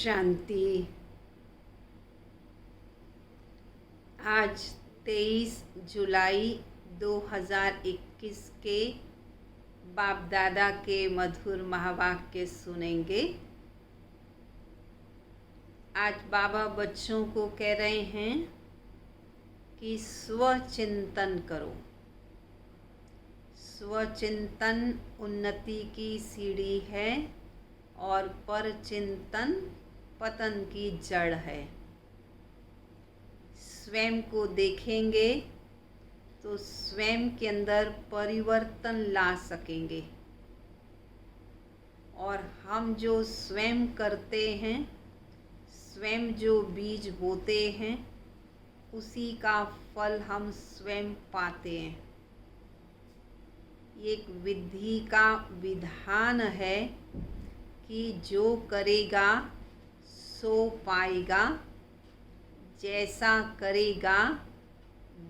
शांति। आज 23 जुलाई 2021 के बाप दादा के मधुर महावाक्य सुनेंगे। आज बाबा बच्चों को कह रहे हैं कि स्वचिंतन करो। स्वचिंतन उन्नति की सीढ़ी है और परचिंतन पतन की जड़ है। स्वयं को देखेंगे तो स्वयं के अंदर परिवर्तन ला सकेंगे और हम जो स्वयं करते हैं, स्वयं जो बीज बोते हैं, उसी का फल हम स्वयं पाते हैं। ये एक विधि का विधान है कि जो करेगा सो पाएगा, जैसा करेगा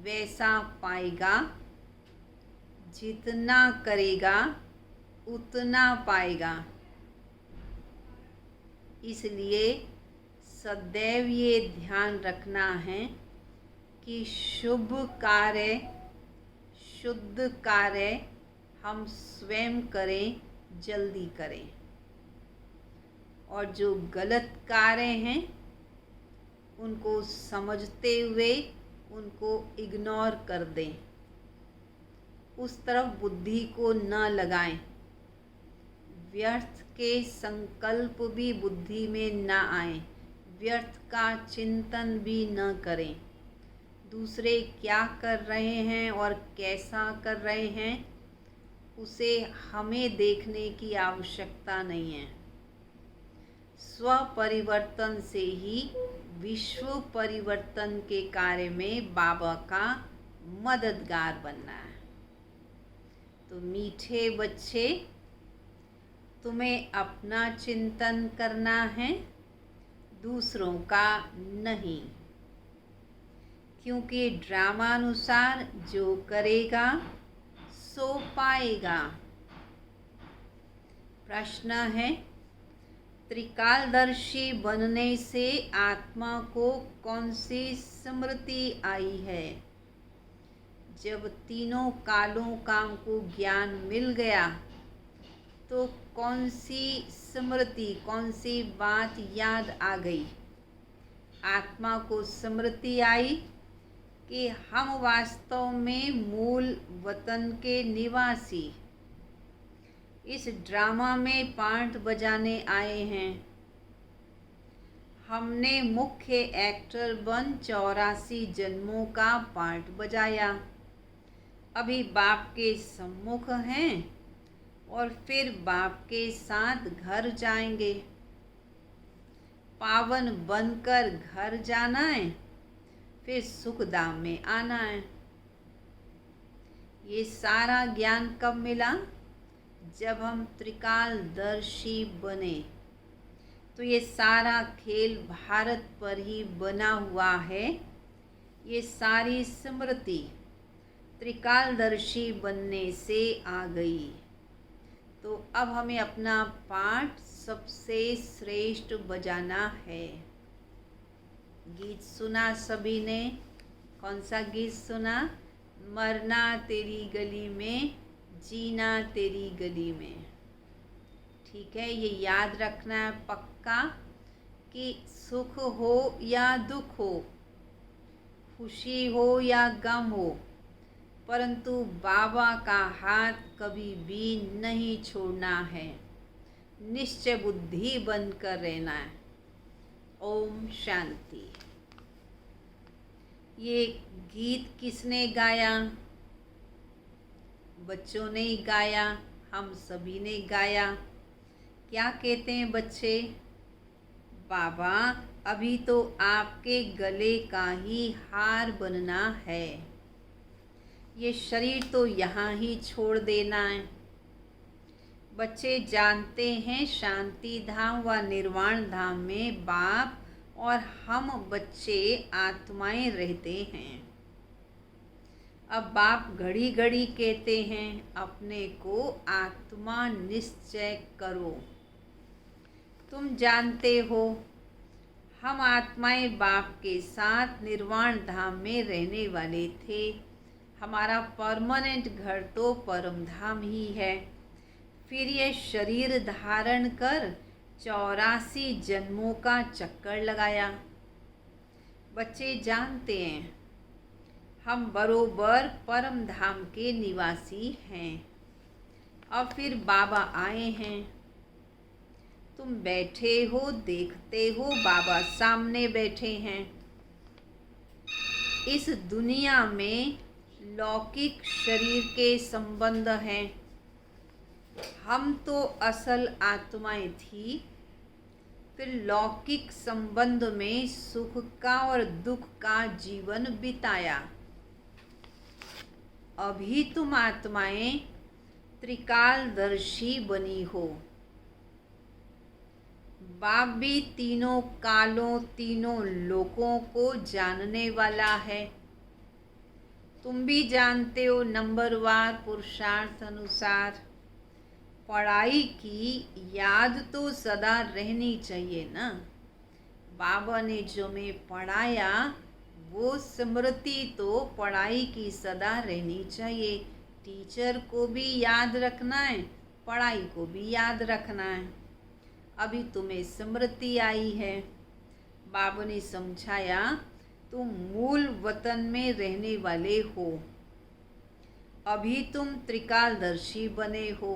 वैसा पाएगा, जितना करेगा उतना पाएगा। इसलिए सदैव ये ध्यान रखना है कि शुभ कार्य, शुद्ध कार्य हम स्वयं करें, जल्दी करें, और जो गलत कार्य हैं उनको समझते हुए उनको इग्नोर कर दें। उस तरफ बुद्धि को न लगाएं। व्यर्थ के संकल्प भी बुद्धि में न आए। व्यर्थ का चिंतन भी न करें। दूसरे क्या कर रहे हैं और कैसा कर रहे हैं, उसे हमें देखने की आवश्यकता नहीं है। स्व परिवर्तन से ही विश्व परिवर्तन के कार्य में बाबा का मददगार बनना है। तो मीठे बच्चे, तुम्हें अपना चिंतन करना है, दूसरों का नहीं, क्योंकि ड्रामानुसार जो करेगा सो पाएगा। प्रश्न है, त्रिकालदर्शी बनने से आत्मा को कौन सी स्मृति आई है? जब तीनों कालों का को ज्ञान मिल गया तो कौन सी स्मृति, कौन सी बात याद आ गई? आत्मा को स्मृति आई कि हम वास्तव में मूल वतन के निवासी इस ड्रामा में पार्ट बजाने आए हैं। हमने मुख्य एक्टर बन 84 जन्मों का पार्ट बजाया। अभी बाप के सम्मुख हैं और फिर बाप के साथ घर जाएंगे। पावन बनकर घर जाना है, फिर सुखधाम में आना है। ये सारा ज्ञान कब मिला? जब हम त्रिकालदर्शी बने। तो ये सारा खेल भारत पर ही बना हुआ है। ये सारी स्मृति त्रिकालदर्शी बनने से आ गई। तो अब हमें अपना पाठ सबसे श्रेष्ठ बजाना है। गीत सुना सभी ने? कौन सा गीत सुना? मरना तेरी गली में, जीना तेरी गली में। ठीक है, ये याद रखना है पक्का कि सुख हो या दुख हो, खुशी हो या गम हो, परंतु बाबा का हाथ कभी भी नहीं छोड़ना है। निश्चय बुद्धि बनकर रहना है। ओम शांति। ये गीत किसने गाया? बच्चों ने ही गाया, हम सभी ने गाया। क्या कहते हैं बच्चे? बाबा, अभी तो आपके गले का ही हार बनना है। ये शरीर तो यहाँ ही छोड़ देना है। बच्चे जानते हैं शांति धाम व निर्वाण धाम में बाप और हम बच्चे आत्माएं रहते हैं। अब बाप घड़ी घड़ी कहते हैं अपने को आत्मा निश्चय करो। तुम जानते हो हम आत्माएं बाप के साथ निर्वाण धाम में रहने वाले थे। हमारा परमानेंट घर तो परम धाम ही है। फिर ये शरीर धारण कर 84 जन्मों का चक्कर लगाया। बच्चे जानते हैं हम बरोबर परम धाम के निवासी हैं। अब फिर बाबा आए हैं। तुम बैठे हो, देखते हो, बाबा सामने बैठे हैं। इस दुनिया में लौकिक शरीर के संबंध हैं। हम तो असल आत्माएं थी, फिर लौकिक संबंध में सुख का और दुख का जीवन बिताया। अभी तुम आत्माएं त्रिकालदर्शी बनी हो। बाप भी तीनों कालों, तीनों लोकों को जानने वाला है। तुम भी जानते हो नंबरवार पुरुषार्थ अनुसार। पढ़ाई की याद तो सदा रहनी चाहिए ना। बाबा ने जो मैं पढ़ाया वो स्मृति तो पढ़ाई की सदा रहनी चाहिए। टीचर को भी याद रखना है, पढ़ाई को भी याद रखना है। अभी तुम्हें स्मृति आई है। बाबा ने समझाया तुम मूल वतन में रहने वाले हो। अभी तुम त्रिकालदर्शी बने हो।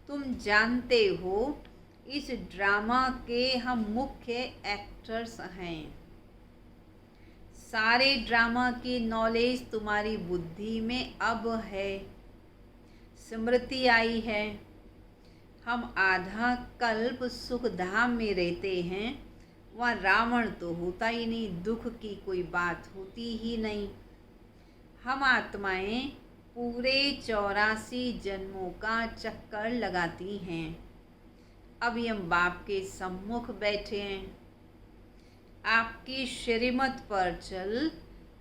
तुम जानते हो इस ड्रामा के हम मुख्य एक्टर्स हैं। सारे ड्रामा की नॉलेज तुम्हारी बुद्धि में अब है। स्मृति आई है। हम आधा कल्प सुख धाम में रहते हैं। वहाँ रावण तो होता ही नहीं, दुख की कोई बात होती ही नहीं। हम आत्माएं पूरे 84 जन्मों का चक्कर लगाती हैं। अभी हम बाप के सम्मुख बैठे हैं। आपकी श्रीमत पर चल,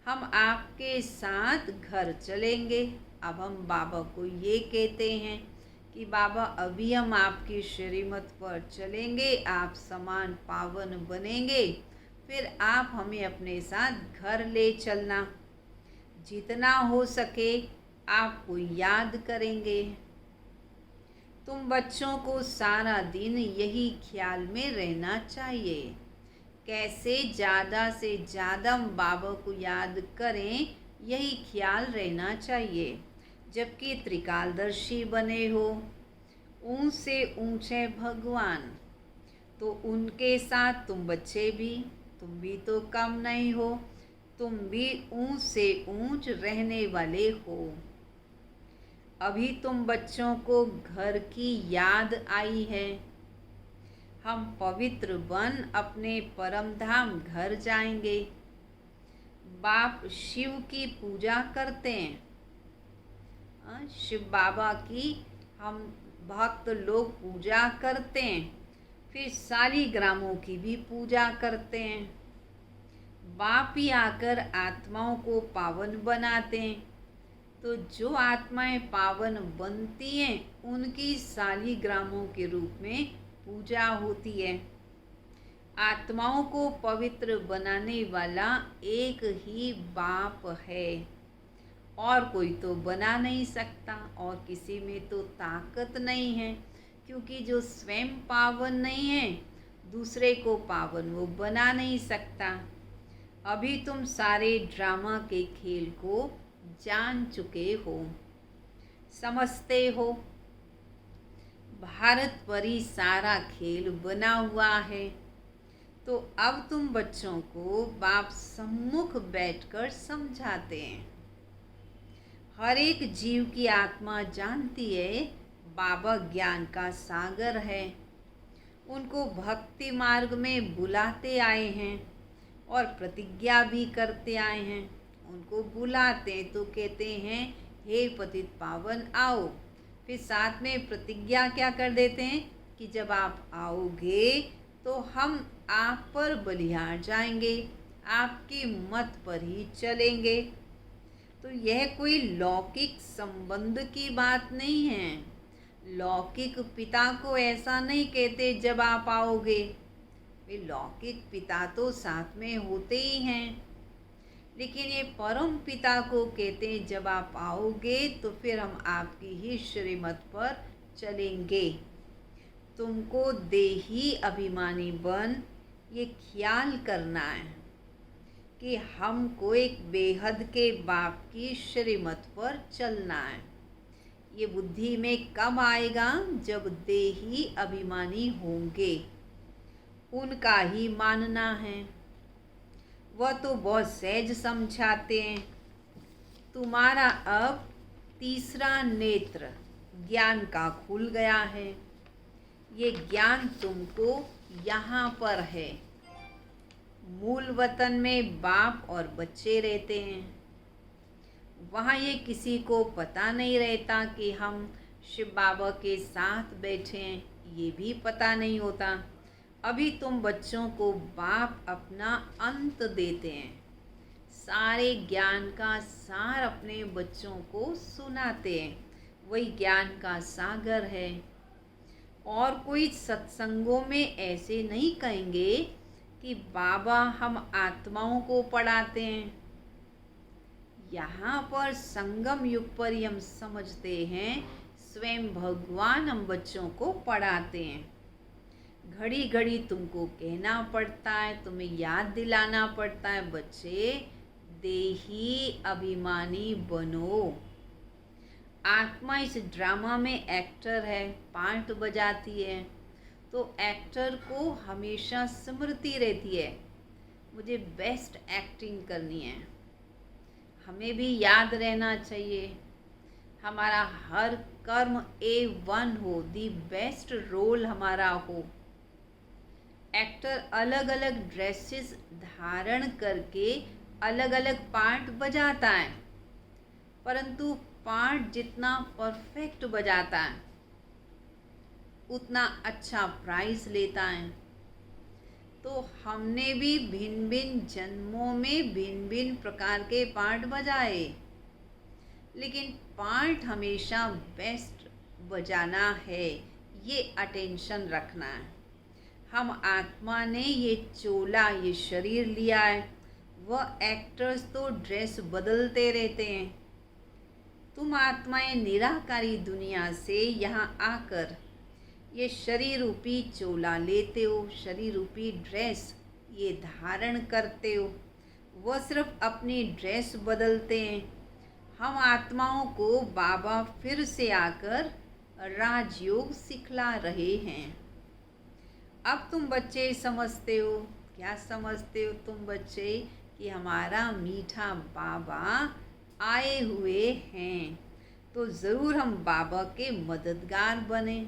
हम आपके साथ घर चलेंगे। अब हम बाबा को ये कहते हैं कि बाबा अभी हम आपकी श्रीमत पर चलेंगे, आप समान पावन बनेंगे, फिर आप हमें अपने साथ घर ले चलना। जितना हो सके आपको याद करेंगे। तुम बच्चों को सारा दिन यही ख्याल में रहना चाहिए, कैसे ज़्यादा से ज़्यादा हम बाबा को याद करें, यही ख्याल रहना चाहिए। जबकि त्रिकालदर्शी बने हो, ऊंचे ऊंचे भगवान, तो उनके साथ तुम बच्चे भी, तुम भी तो कम नहीं हो, तुम भी ऊंच से ऊंच रहने वाले हो। अभी तुम बच्चों को घर की याद आई है। हम पवित्र बन अपने परम धाम घर जाएंगे। बाप शिव की पूजा करते हैं। शिव बाबा की हम भक्त लोग पूजा करते हैं। फिर शालिग्रामों की भी पूजा करते हैं। बाप ही आकर आत्माओं को पावन बनाते हैं। तो जो आत्माएं पावन बनती हैं उनकी शालिग्रामों के रूप में पूजा होती है। आत्माओं को पवित्र बनाने वाला एक ही बाप है, और कोई तो बना नहीं सकता, और किसी में तो ताकत नहीं है, क्योंकि जो स्वयं पावन नहीं है दूसरे को पावन वो बना नहीं सकता। अभी तुम सारे ड्रामा के खेल को जान चुके हो, समझते हो। भारत पर ही सारा खेल बना हुआ है। तो अब तुम बच्चों को बाप सम्मुख बैठकर समझाते हैं। हर एक जीव की आत्मा जानती है बाबा ज्ञान का सागर है। उनको भक्ति मार्ग में बुलाते आए हैं और प्रतिज्ञा भी करते आए हैं। उनको बुलाते तो कहते हैं हे पतित पावन आओ, फिर साथ में प्रतिज्ञा क्या कर देते हैं कि जब आप आओगे तो हम आप पर बलिहार जाएंगे, आपकी मत पर ही चलेंगे। तो यह कोई लौकिक संबंध की बात नहीं है। लौकिक पिता को ऐसा नहीं कहते जब आप आओगे, वे लौकिक पिता तो साथ में होते ही हैं, लेकिन ये परम पिता को कहते हैं जब आप आओगे तो फिर हम आपकी ही श्रीमत पर चलेंगे। तुमको देही अभिमानी बन ये ख्याल करना है कि हमको एक बेहद के बाप की श्रीमत पर चलना है। ये बुद्धि में कब आएगा? जब देही अभिमानी होंगे, उनका ही मानना है। वह तो बहुत सहज समझाते हैं। तुम्हारा अब तीसरा नेत्र ज्ञान का खुल गया है। ये ज्ञान तुमको यहाँ पर है। मूल वतन में बाप और बच्चे रहते हैं। वहाँ ये किसी को पता नहीं रहता कि हम शिव बाबा के साथ बैठे हैं, ये भी पता नहीं होता। अभी तुम बच्चों को बाप अपना अंत देते हैं, सारे ज्ञान का सार अपने बच्चों को सुनाते हैं। वही ज्ञान का सागर है। और कोई सत्संगों में ऐसे नहीं कहेंगे कि बाबा हम आत्माओं को पढ़ाते हैं। यहाँ पर संगम युग पर हम समझते हैं स्वयं भगवान हम बच्चों को पढ़ाते हैं। घड़ी घड़ी तुमको कहना पड़ता है, तुम्हें याद दिलाना पड़ता है, बच्चे देही अभिमानी बनो। आत्मा इस ड्रामा में एक्टर है, पार्ट बजाती है, तो एक्टर को हमेशा स्मृति रहती है मुझे बेस्ट एक्टिंग करनी है। हमें भी याद रहना चाहिए हमारा हर कर्म A1 हो, दी बेस्ट रोल हमारा हो। एक्टर अलग अलग ड्रेसेस धारण करके अलग अलग पार्ट बजाता है, परंतु पार्ट जितना परफेक्ट बजाता है उतना अच्छा प्राइज लेता है। तो हमने भी भिन्न भिन्न जन्मों में भिन्न भिन्न प्रकार के पार्ट बजाए, लेकिन पार्ट हमेशा बेस्ट बजाना है, ये अटेंशन रखना है। हम आत्मा ने ये चोला, ये शरीर लिया है। वह एक्टर्स तो ड्रेस बदलते रहते हैं। तुम आत्माएं निराकारी दुनिया से यहाँ आकर ये शरीर रूपी चोला लेते हो, शरीर रूपी ड्रेस ये धारण करते हो। वह सिर्फ अपनी ड्रेस बदलते हैं। हम आत्माओं को बाबा फिर से आकर राजयोग सिखला रहे हैं। अब तुम बच्चे समझते हो, क्या समझते हो तुम बच्चे? कि हमारा मीठा बाबा आए हुए हैं, तो ज़रूर हम बाबा के मददगार बने।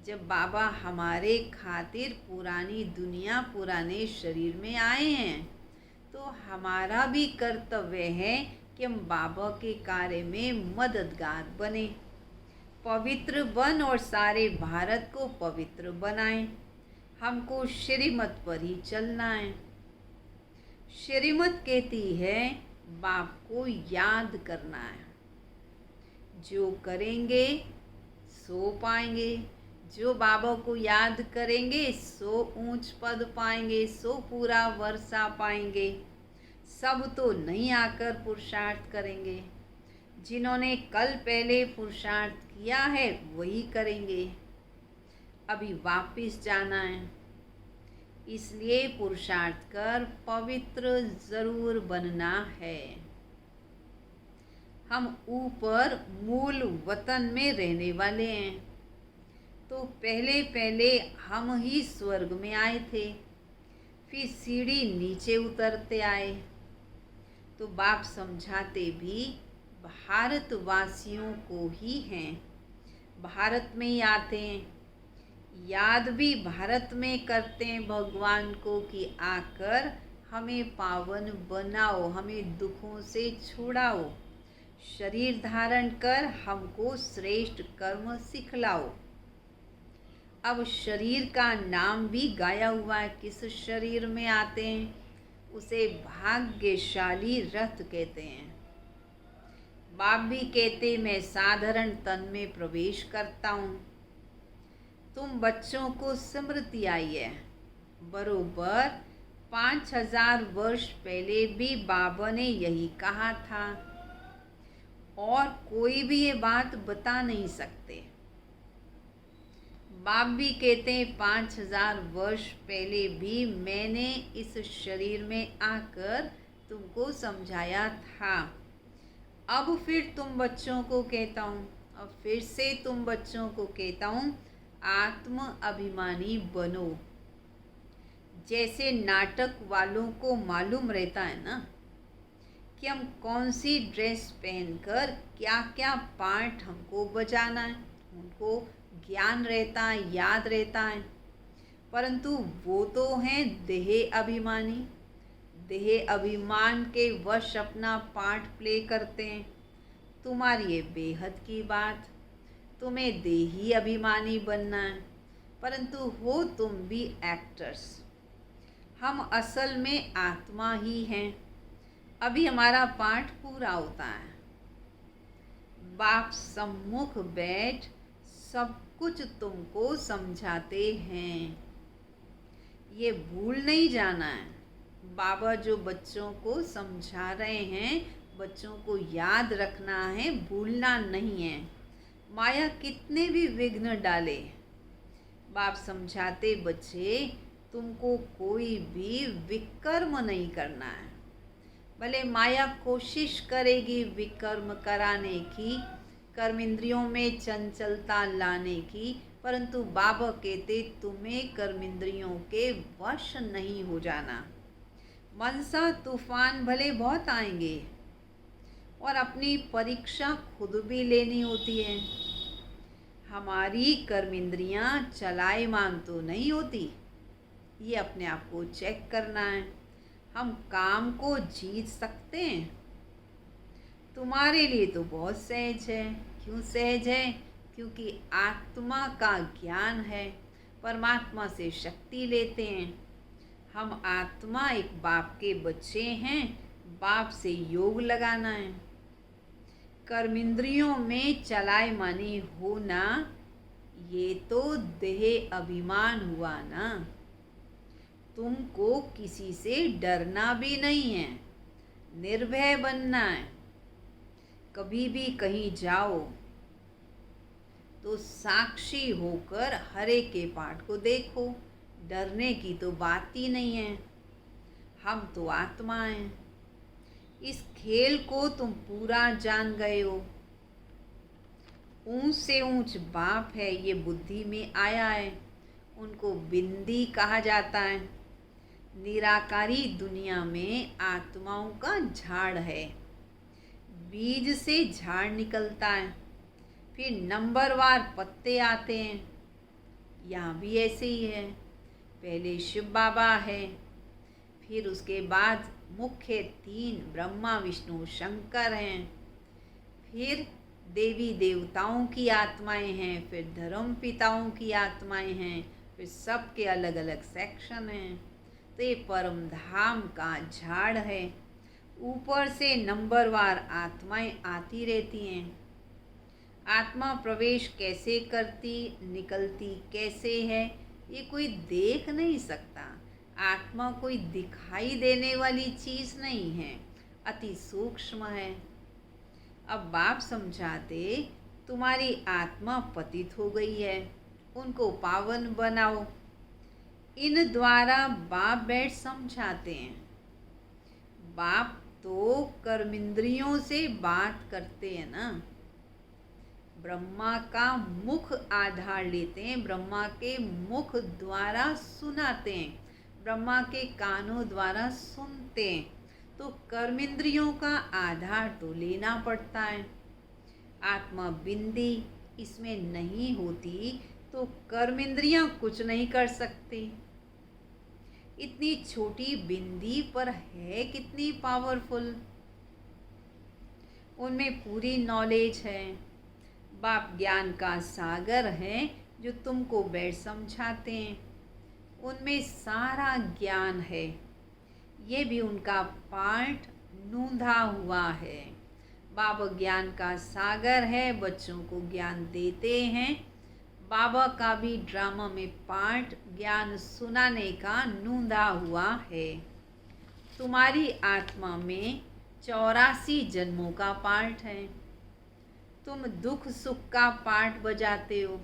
जब बाबा हमारे खातिर पुरानी दुनिया, पुराने शरीर में आए हैं, तो हमारा भी कर्तव्य है कि हम बाबा के कार्य में मददगार बने, पवित्र बन और सारे भारत को पवित्र बनाएं। हमको श्रीमत पर ही चलना है। श्रीमत कहती है बाप को याद करना है। जो करेंगे सो पाएंगे। जो बाबा को याद करेंगे सो ऊंच पद पाएंगे, सो पूरा वर्षा पाएंगे। सब तो नहीं आकर पुरुषार्थ करेंगे। जिन्होंने कल पहले पुरुषार्थ किया है वही करेंगे। अभी वापस जाना है, इसलिए पुरुषार्थ कर पवित्र ज़रूर बनना है। हम ऊपर मूल वतन में रहने वाले हैं, तो पहले पहले हम ही स्वर्ग में आए थे, फिर सीढ़ी नीचे उतरते आए। तो बाप समझाते भी भारतवासियों को ही हैं। भारत में ही आते हैं, याद भी भारत में करते हैं भगवान को कि आकर हमें पावन बनाओ, हमें दुखों से छुड़ाओ, शरीर धारण कर हमको श्रेष्ठ कर्म सिखलाओ। अब शरीर का नाम भी गाया हुआ है। किस शरीर में आते हैं? उसे भाग्यशाली रथ कहते हैं। बाप भी कहते मैं साधारण तन में प्रवेश करता हूँ। तुम बच्चों को स्मृति आई है, बरोबर 5000 वर्ष पहले भी बाबा ने यही कहा था और कोई भी ये बात बता नहीं सकते। बाप भी कहते हैं 5000 वर्ष पहले भी मैंने इस शरीर में आकर तुमको समझाया था। अब फिर तुम बच्चों को कहता हूँ, अब फिर से तुम बच्चों को कहता हूँ, आत्म अभिमानी बनो। जैसे नाटक वालों को मालूम रहता है ना कि हम कौन सी ड्रेस पहनकर क्या क्या पार्ट हमको बजाना है, उनको ज्ञान रहता है, याद रहता है। परंतु वो तो हैं देह अभिमानी, देह अभिमान के वश अपना पार्ट प्ले करते हैं। तुम्हारी ये बेहद की बात, तुम्हें देही अभिमानी बनना है, परंतु हो तुम भी एक्टर्स। हम असल में आत्मा ही हैं। अभी हमारा पाठ पूरा होता है। बाप सम्मुख बैठ सब कुछ तुमको समझाते हैं, ये भूल नहीं जाना है। बाबा जो बच्चों को समझा रहे हैं, बच्चों को याद रखना है, भूलना नहीं है। माया कितने भी विघ्न डाले, बाप समझाते बच्चे तुमको कोई भी विकर्म नहीं करना है। भले माया कोशिश करेगी विकर्म कराने की, कर्म इंद्रियों में चंचलता लाने की, परंतु बाबा कहते तुम्हें कर्म इंद्रियों के वश नहीं हो जाना। मनसा तूफान भले बहुत आएंगे और अपनी परीक्षा खुद भी लेनी होती है। हमारी कर्म इंद्रियां चलायमान तो नहीं होती, ये अपने आप को चेक करना है। हम काम को जीत सकते हैं। तुम्हारे लिए तो बहुत सहज है। क्यों सहज है? क्योंकि आत्मा का ज्ञान है, परमात्मा से शक्ति लेते हैं। हम आत्मा एक बाप के बच्चे हैं, बाप से योग लगाना है। कर्मेंद्रियों में चलायमानी होना, ये तो देह अभिमान हुआ ना। तुमको किसी से डरना भी नहीं है, निर्भय बनना है। कभी भी कहीं जाओ तो साक्षी होकर हरे के पाठ को देखो, डरने की तो बात ही नहीं है। हम तो आत्मा हैं। इस खेल को तुम पूरा जान गए हो। ऊंच से ऊंच बाप है, ये बुद्धि में आया है। उनको बिंदी कहा जाता है। निराकारी दुनिया में आत्माओं का झाड़ है। बीज से झाड़ निकलता है, फिर नंबरवार पत्ते आते हैं। यहाँ भी ऐसे ही है। पहले शिव बाबा है, फिर उसके बाद मुख्य 3 ब्रह्मा विष्णु शंकर हैं, फिर देवी देवताओं की आत्माएं हैं, फिर धर्म पिताओं की आत्माएं हैं, फिर सबके अलग अलग सेक्शन हैं। तो ये परम धाम का झाड़ है। ऊपर से नंबरवार आत्माएं आती रहती हैं। आत्मा प्रवेश कैसे करती, निकलती कैसे है, ये कोई देख नहीं सकता। आत्मा कोई दिखाई देने वाली चीज़ नहीं है, अति सूक्ष्म है। अब बाप समझाते तुम्हारी आत्मा पतित हो गई है, उनको पावन बनाओ। इन द्वारा बाप बैठ समझाते हैं। बाप तो कर्मेंद्रियों से बात करते हैं ना। ब्रह्मा का मुख आधार लेते हैं, ब्रह्मा के मुख द्वारा सुनाते हैं, ब्रह्मा के कानों द्वारा सुनते हैं। तो कर्मेंद्रियों का आधार तो लेना पड़ता है। आत्मा बिंदी इसमें नहीं होती तो कर्मेंद्रियां कुछ नहीं कर सकती। इतनी छोटी बिंदी पर है कितनी पावरफुल। उनमें पूरी नॉलेज है। बाप ज्ञान का सागर है जो तुमको बैठ समझाते हैं। उनमें सारा ज्ञान है। ये भी उनका पार्ट नूंधा हुआ है। बाबा ज्ञान का सागर है, बच्चों को ज्ञान देते हैं। बाबा का भी ड्रामा में पार्ट ज्ञान सुनाने का नूंदा हुआ है। तुम्हारी आत्मा में 84 जन्मों का पार्ट है। तुम दुख सुख का पार्ट बजाते हो,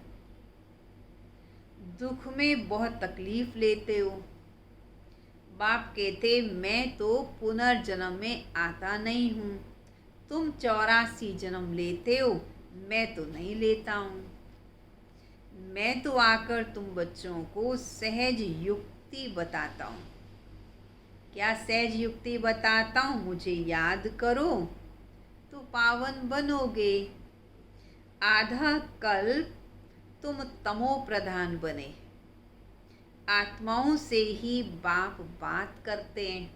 दुख में बहुत तकलीफ लेते हो। बाप कहते मैं तो पुनर्जन्म में आता नहीं हूँ, तुम 84 जन्म लेते हो, मैं तो नहीं लेता हूँ। मैं तो आकर तुम बच्चों को सहज युक्ति बताता हूँ। क्या सहज युक्ति बताता हूँ? मुझे याद करो तो पावन बनोगे। आधा कल्प तुम तमो प्रधान बने। आत्माओं से ही बाप बात करते हैं।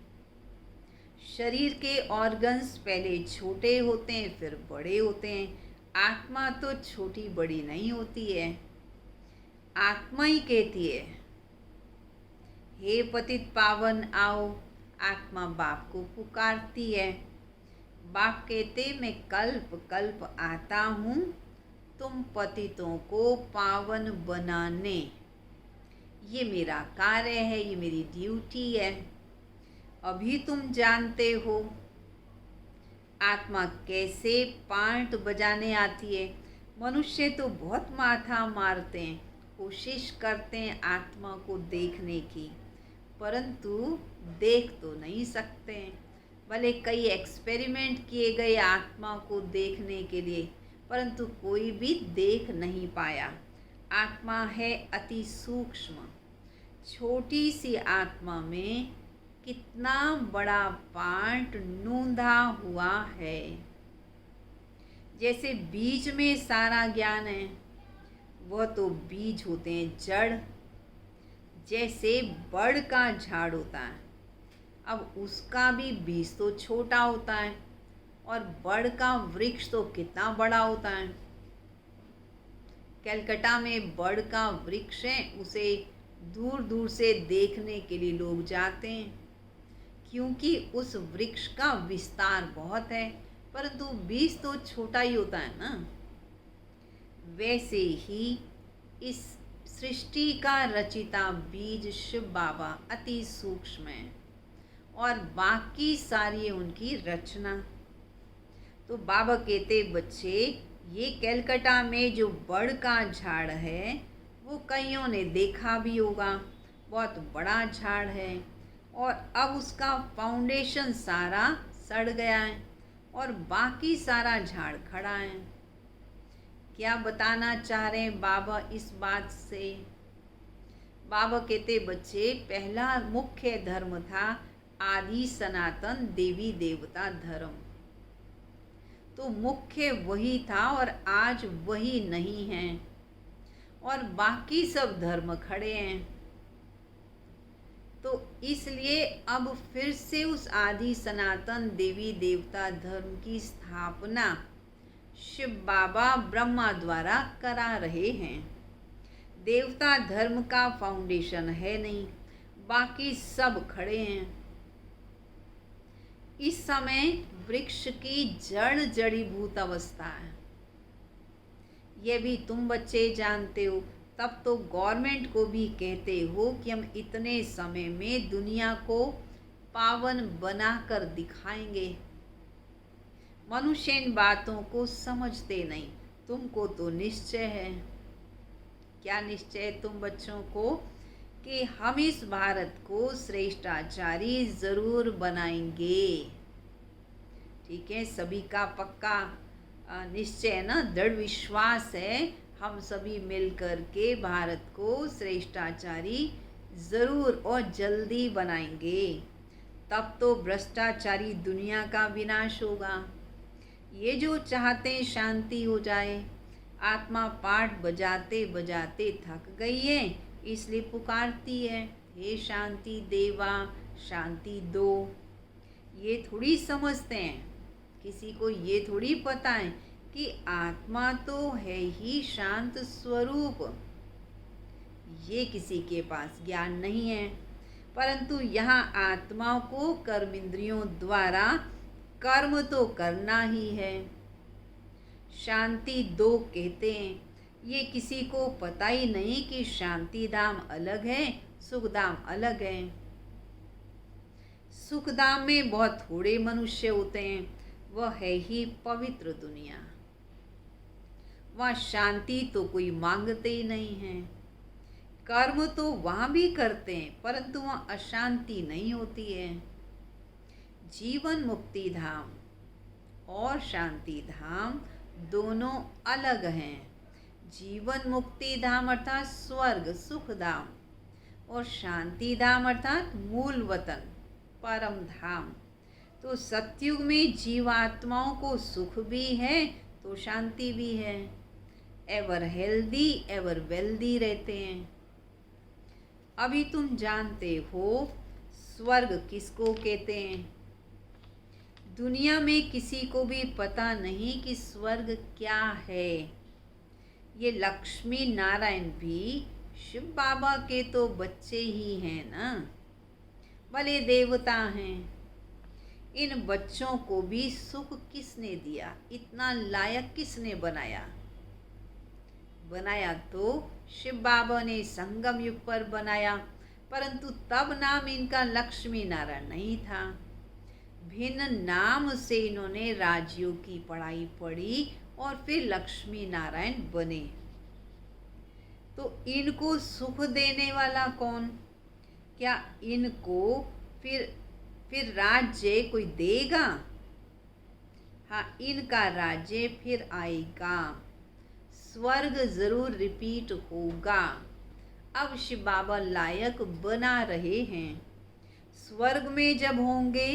शरीर के ऑर्गन्स पहले छोटे होते हैं फिर बड़े होते हैं। आत्मा तो छोटी बड़ी नहीं होती है, आत्मा ही कहती है हे पतित पावन आओ। आत्मा बाप को पुकारती है। बाप कहते मैं कल्प कल्प आता हूँ तुम पतितों को पावन बनाने। ये मेरा कार्य है, ये मेरी ड्यूटी है। अभी तुम जानते हो आत्मा कैसे पार्ट बजाने आती है। मनुष्य तो बहुत माथा मारते हैं, कोशिश करते हैं आत्मा को देखने की, परंतु देख तो नहीं सकते हैं। भले कई एक्सपेरिमेंट किए गए आत्मा को देखने के लिए, परंतु कोई भी देख नहीं पाया। आत्मा है अति सूक्ष्म। छोटी सी आत्मा में कितना बड़ा पार्ट नूंदा हुआ है। जैसे बीज में सारा ज्ञान है, वह तो बीज होते हैं जड़। जैसे बड़ का झाड़ होता है, अब उसका भी बीज तो छोटा होता है, और बड़ का वृक्ष तो कितना बड़ा होता है। कलकत्ता में बड़ का वृक्ष है, उसे दूर दूर से देखने के लिए लोग जाते हैं, क्योंकि उस वृक्ष का विस्तार बहुत है, परंतु बीज तो छोटा ही होता है ना। वैसे ही इस सृष्टि का रचिता बीज शिव बाबा अति सूक्ष्म है, और बाकी सारी उनकी रचना। तो बाबा कहते बच्चे ये कलकत्ता में जो बड़ का झाड़ है वो कईयों ने देखा भी होगा, बहुत बड़ा झाड़ है, और अब उसका फाउंडेशन सारा सड़ गया है और बाकी सारा झाड़ खड़ा है। क्या बताना चाह रहे हैं बाबा इस बात से? बाबा कहते बच्चे पहला मुख्य धर्म था आदि सनातन देवी देवता धर्म। तो मुख्य वही था और आज वही नहीं है, और बाकी सब धर्म खड़े हैं। तो इसलिए अब फिर से उस आदि सनातन देवी देवता धर्म की स्थापना शिव बाबा ब्रह्मा द्वारा करा रहे हैं। देवता धर्म का फाउंडेशन है नहीं, बाकी सब खड़े हैं। इस समय वृक्ष की जड़ जड़ीभूत अवस्था है, यह भी तुम बच्चे जानते हो। तब तो गवर्नमेंट को भी कहते हो कि हम इतने समय में दुनिया को पावन बनाकर दिखाएंगे। मनुष्य इन बातों को समझते नहीं। तुमको तो निश्चय है। क्या निश्चय है तुम बच्चों को? कि हम इस भारत को श्रेष्ठाचारी जरूर बनाएंगे। ठीक है, सभी का पक्का निश्चय है ना, दृढ़ विश्वास है। हम सभी मिलकर के भारत को श्रेष्ठाचारी जरूर और जल्दी बनाएंगे। तब तो भ्रष्टाचारी दुनिया का विनाश होगा। ये जो चाहते हैं शांति हो जाए, आत्मा पाठ बजाते बजाते थक गई है, इसलिए पुकारती है हे शांति देवा शांति दो। ये थोड़ी समझते हैं, किसी को ये थोड़ी पता है कि आत्मा तो है ही शांत स्वरूप। ये किसी के पास ज्ञान नहीं है। परंतु यहाँ आत्मा को कर्म इंद्रियों द्वारा कर्म तो करना ही है। शांति दो कहते हैं, ये किसी को पता ही नहीं कि शांति धाम अलग है, सुख धाम अलग है। सुख धाम में बहुत थोड़े मनुष्य होते हैं, वह है ही पवित्र दुनिया। वहाँ शांति तो कोई मांगते ही नहीं है। कर्म तो वहाँ भी करते हैं, परंतु वहाँ अशांति नहीं होती है। जीवन मुक्ति धाम और शांति धाम दोनों अलग हैं। जीवन मुक्ति धाम अर्थात स्वर्ग सुख धाम, और शांति धाम अर्थात मूल वतन परम धाम। तो सतयुग में जीवात्माओं को सुख भी है तो शांति भी है। एवर हेल्दी एवर वेल्दी रहते हैं। अभी तुम जानते हो स्वर्ग किसको कहते हैं। दुनिया में किसी को भी पता नहीं कि स्वर्ग क्या है। ये लक्ष्मी नारायण भी शिव बाबा के तो बच्चे ही हैं ना, भले देवता हैं। इन बच्चों को भी सुख किसने दिया, इतना लायक किसने बनाया? बनाया तो शिव बाबा ने संगम युग पर बनाया, परंतु तब नाम इनका लक्ष्मी नारायण नहीं था। भिन्न नाम से इन्होंने राजयोग की पढ़ाई पढ़ी और फिर लक्ष्मी नारायण बने। तो इनको सुख देने वाला कौन? क्या इनको फिर राज्य कोई देगा? हाँ, इनका राज्य फिर आएगा। स्वर्ग जरूर रिपीट होगा। अब शिव बाबा लायक बना रहे हैं। स्वर्ग में जब होंगे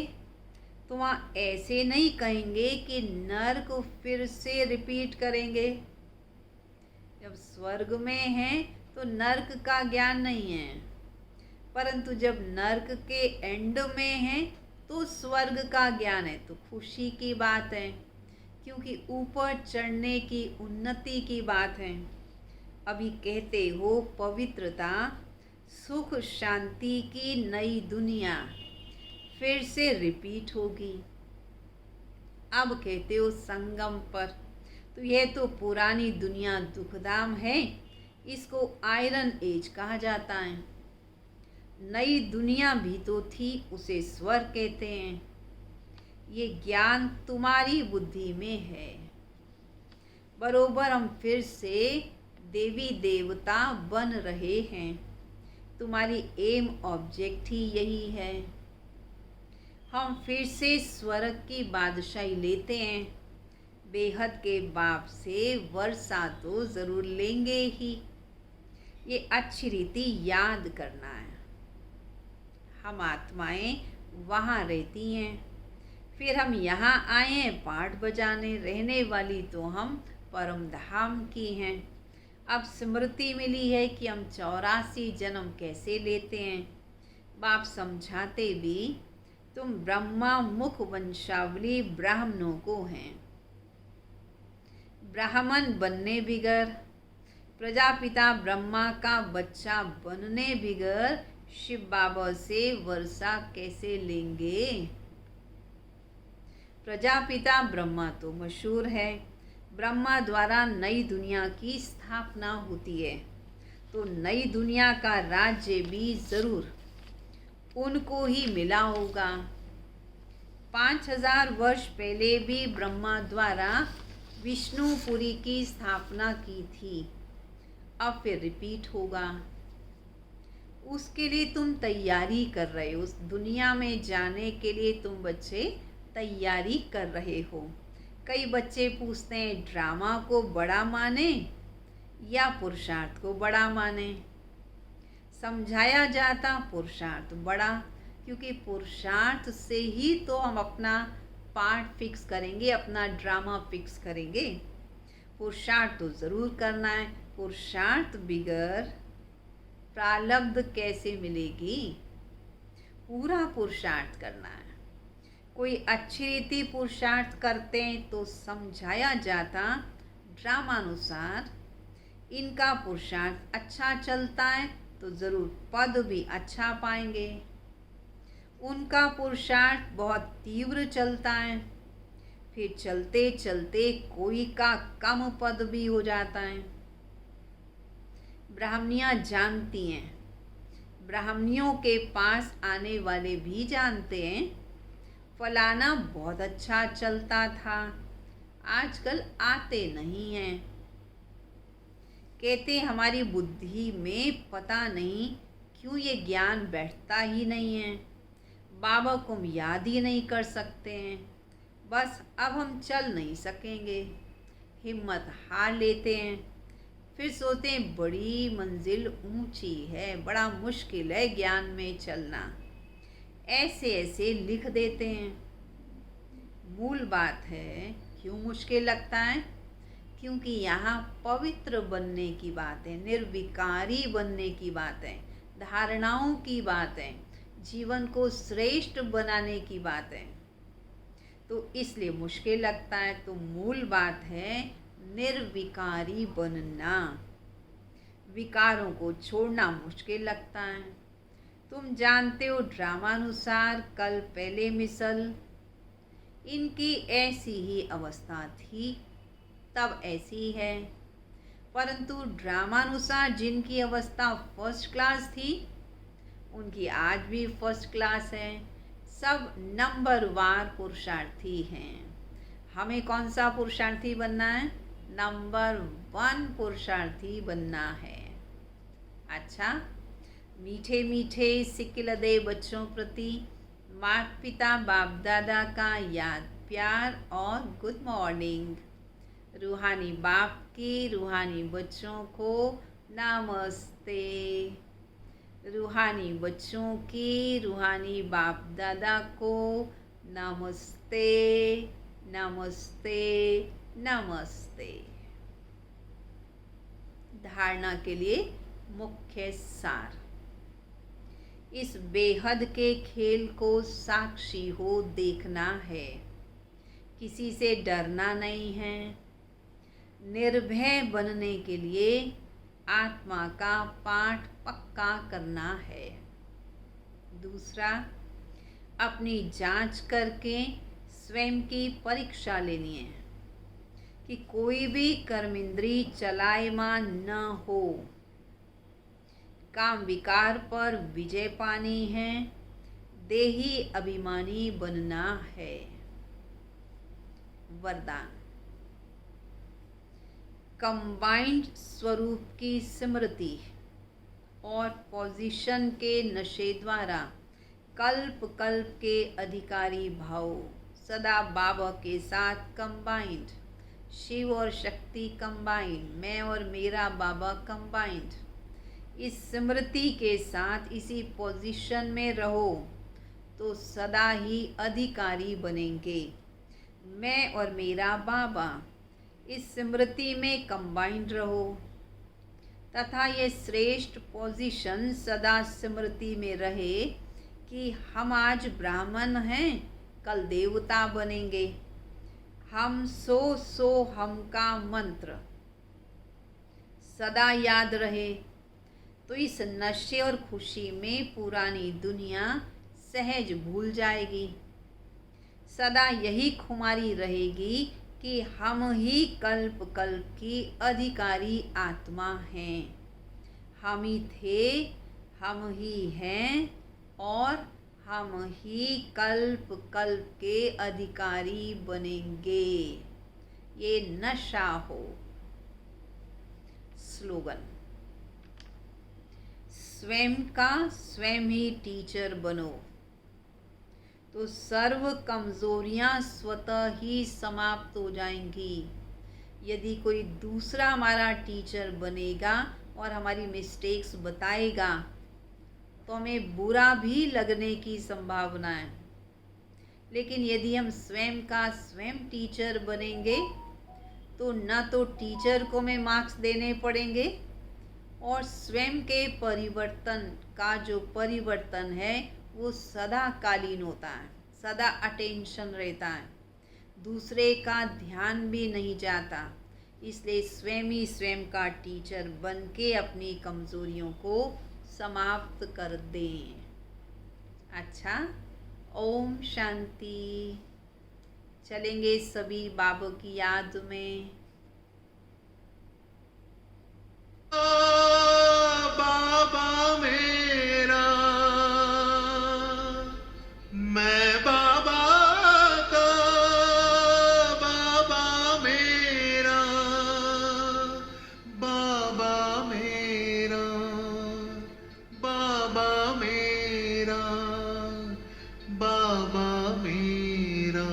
तो वहाँ ऐसे नहीं कहेंगे कि नर्क फिर से रिपीट करेंगे। जब स्वर्ग में हैं तो नर्क का ज्ञान नहीं है, परंतु जब नर्क के एंड में हैं तो स्वर्ग का ज्ञान है। तो खुशी की बात है, क्योंकि ऊपर चढ़ने की उन्नति की बात है। अभी कहते हो पवित्रता सुख शांति की नई दुनिया फिर से रिपीट होगी। अब कहते हो संगम पर, तो यह तो पुरानी दुनिया दुखधाम है, इसको आयरन एज कहा जाता है। नई दुनिया भी तो थी, उसे स्वर्ग कहते हैं। ये ज्ञान तुम्हारी बुद्धि में है। बरोबर हम फिर से देवी देवता बन रहे हैं। तुम्हारी एम ऑब्जेक्ट ही यही है। हम फिर से स्वर्ग की बादशाही लेते हैं। बेहद के बाप से वर्षा तो ज़रूर लेंगे ही। ये अच्छी रीति याद करना है। हम आत्माएं वहाँ रहती हैं, फिर हम यहाँ आए हैं पाठ बजाने। रहने वाली तो हम परम धाम की हैं। अब स्मृति मिली है कि हम 84 जन्म कैसे लेते हैं। बाप समझाते भी, तुम ब्रह्मा मुख वंशावली ब्राह्मणों को हैं। ब्राह्मण बनने बिगर, प्रजापिता ब्रह्मा का बच्चा बनने बिगर शिव बाबा से वर्षा कैसे लेंगे? प्रजापिता ब्रह्मा तो मशहूर है। ब्रह्मा द्वारा नई दुनिया की स्थापना होती है, तो नई दुनिया का राज्य भी जरूर उनको ही मिला होगा। 5000 वर्ष पहले भी ब्रह्मा द्वारा विष्णुपुरी की स्थापना की थी। अब फिर रिपीट होगा। उसके लिए तुम तैयारी कर रहे हो। उस दुनिया में जाने के लिए तुम बच्चे तैयारी कर रहे हो। कई बच्चे पूछते हैं ड्रामा को बड़ा माने या पुरुषार्थ को बड़ा माने। समझाया जाता पुरुषार्थ बड़ा, क्योंकि पुरुषार्थ से ही तो हम अपना पार्ट फिक्स करेंगे, अपना ड्रामा फिक्स करेंगे। पुरुषार्थ तो ज़रूर करना है। पुरुषार्थ बिगर प्रारब्ध कैसे मिलेगी? पूरा पुरुषार्थ करना है। कोई अच्छी रीति पुरुषार्थ करते हैं तो समझाया जाता ड्रामानुसार। इनका पुरुषार्थ अच्छा चलता है तो ज़रूर पद भी अच्छा पाएंगे। उनका पुरुषार्थ बहुत तीव्र चलता है, फिर चलते चलते कोई का कम पद भी हो जाता है। ब्राह्मणियाँ जानती हैं, ब्राह्मणियों के पास आने वाले भी जानते हैं, फलाना बहुत अच्छा चलता था, आजकल आते नहीं हैं। कहते हमारी बुद्धि में पता नहीं क्यों ये ज्ञान बैठता ही नहीं है, बाबा को हम याद ही नहीं कर सकते हैं, बस अब हम चल नहीं सकेंगे, हिम्मत हार लेते हैं। फिर सोचते हैं बड़ी मंजिल ऊंची है, बड़ा मुश्किल है ज्ञान में चलना, ऐसे ऐसे लिख देते हैं। मूल बात है क्यों मुश्किल लगता है, क्योंकि यहाँ पवित्र बनने की बात है, निर्विकारी बनने की बात है, धारणाओं की बात है, जीवन को श्रेष्ठ बनाने की बात है, तो इसलिए मुश्किल लगता है। तो मूल बात है निर्विकारी बनना, विकारों को छोड़ना मुश्किल लगता है। तुम जानते हो ड्रामानुसार कल पहले मिसल, इनकी ऐसी ही अवस्था थी, तब ऐसी है, परंतु ड्रामानुसार जिनकी अवस्था फर्स्ट क्लास थी उनकी आज भी फर्स्ट क्लास है। सब नंबरवार पुरुषार्थी हैं। हमें कौन सा पुरुषार्थी बनना है, नंबर 1 पुरुषार्थी बनना है। अच्छा, मीठे मीठे सिकिलदे बच्चों प्रति माता पिता बाप दादा का याद प्यार और गुड मॉर्निंग। रूहानी बाप की रूहानी बच्चों को नमस्ते, रूहानी बच्चों की रूहानी बाप दादा को नमस्ते नमस्ते नमस्ते। धारणा के लिए मुख्य सार, इस बेहद के खेल को साक्षी हो देखना है, किसी से डरना नहीं है। निर्भय बनने के लिए आत्मा का पाठ पक्का करना है। दूसरा, अपनी जांच करके स्वयं की परीक्षा लेनी है कि कोई भी कर्मेंद्री चलायमान न हो, काम विकार पर विजय पानी है, देही अभिमानी बनना है। वरदान, कंबाइंड स्वरूप की स्मृति और पोजीशन के नशे द्वारा कल्प कल्प के अधिकारी भाव, सदा बाबा के साथ कंबाइंड, शिव और शक्ति कंबाइंड, मैं और मेरा बाबा कंबाइंड, इस स्मृति के साथ इसी पोजीशन में रहो तो सदा ही अधिकारी बनेंगे। मैं और मेरा बाबा, इस स्मृति में कंबाइंड रहो तथा ये श्रेष्ठ पोजीशन सदा स्मृति में रहे कि हम आज ब्राह्मण हैं, कल देवता बनेंगे। हम सो हम का मंत्र सदा याद रहे तो इस नशे और खुशी में पुरानी दुनिया सहज भूल जाएगी। सदा यही खुमारी रहेगी कि हम ही कल्प कल्प की अधिकारी आत्मा हैं, हम ही थे, हम ही हैं और हम ही कल्प कल्प के अधिकारी बनेंगे। ये नशा हो। स्लोगन, स्वयं का स्वयं ही टीचर बनो तो सर्व कमजोरियां स्वतः ही समाप्त हो जाएंगी। यदि कोई दूसरा हमारा टीचर बनेगा और हमारी मिस्टेक्स बताएगा तो हमें बुरा भी लगने की संभावना है, लेकिन यदि हम स्वयं का स्वयं टीचर बनेंगे तो न तो टीचर को हमें मार्क्स देने पड़ेंगे और स्वयं के परिवर्तन का जो परिवर्तन है वो सदा कालीन होता है, सदा अटेंशन रहता है, दूसरे का ध्यान भी नहीं जाता। इसलिए स्वयं ही स्वयं का टीचर बन के अपनी कमज़ोरियों को समाप्त कर दें। अच्छा, ओम शांति। चलेंगे सभी बाबा की याद में। मैं बाबा का बाबा मेरा, बाबा मेरा, बाबा मेरा, बाबा मेरा।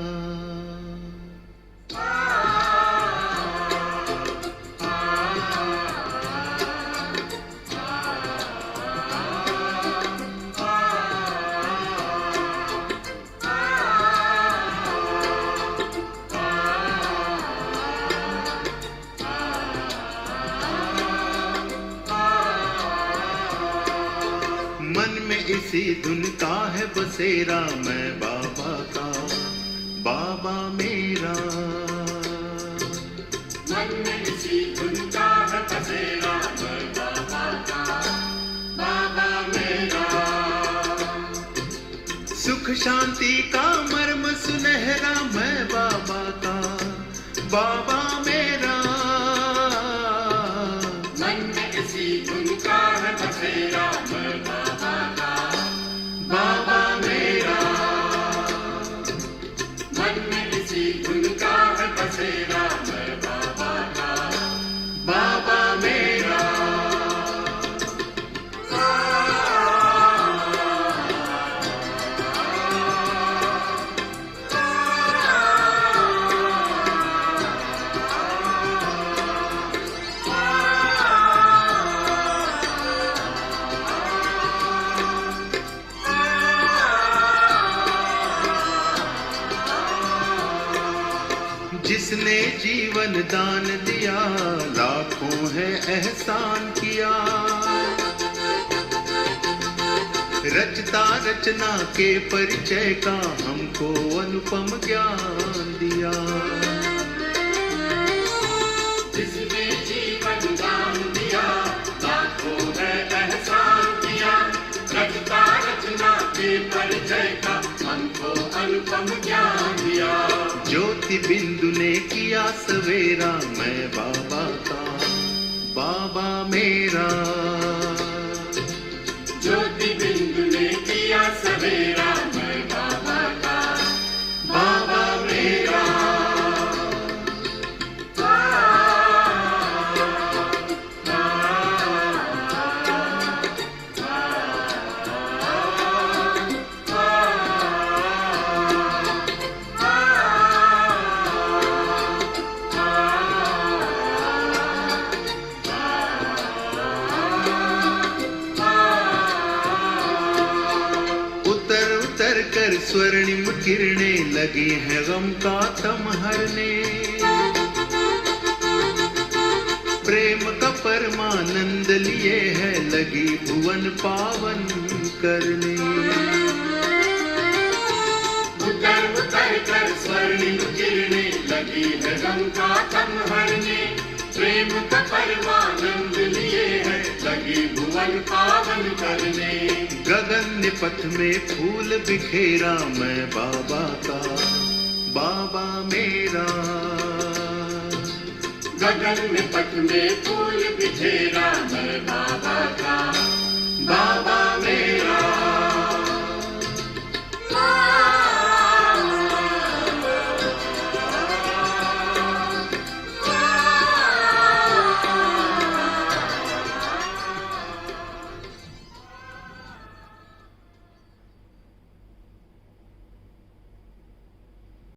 मन में इसी धुन का है बसेरा, मैं बाबा का बाबा मेरा। मन में इसी धुन का है बसेरा, मैं बाबा का बाबा मेरा। सुख शांति का मर्म सुनहरा, मैं बाबा का बाबा मेरा। मन में इसी धुन का है बसेरा, मैं बाबा का बाबा मेरा। मन में इसी धुन का है बसेरा, मैं बाबा का बाबा मेरा। जिसने जीवन दान दिया, लाखों है एहसान किया। रचता रचना के परिचय का हमको अनुपम ज्ञान दिया। जिसने जीवन दान दिया, लाखों है एहसान किया। रचता रचना के परिचय का हमको अनुपम ज्ञान दिया। ज्योति बिंदु ने किया सवेरा, मैं बाबा का बाबा मेरा। ज्योति बिंदु ने किया सवेरा, मैं बाबा का बाबा मेरा। उतर उतर कर स्वर्णिम किरणें लगी हैं गम का तम हरने। प्रेम का परमानंद लिए है लगी भुवन पावन करने। उतर उतर कर स्वर्णिम किरणें लगी है गम का तम हरने। प्रेम का परमानंद लिए है लगी भुवन पावन करने। गगन पथ में फूल बिखेरा, मैं बाबा का बाबा मेरा। गगन में पथ में फूल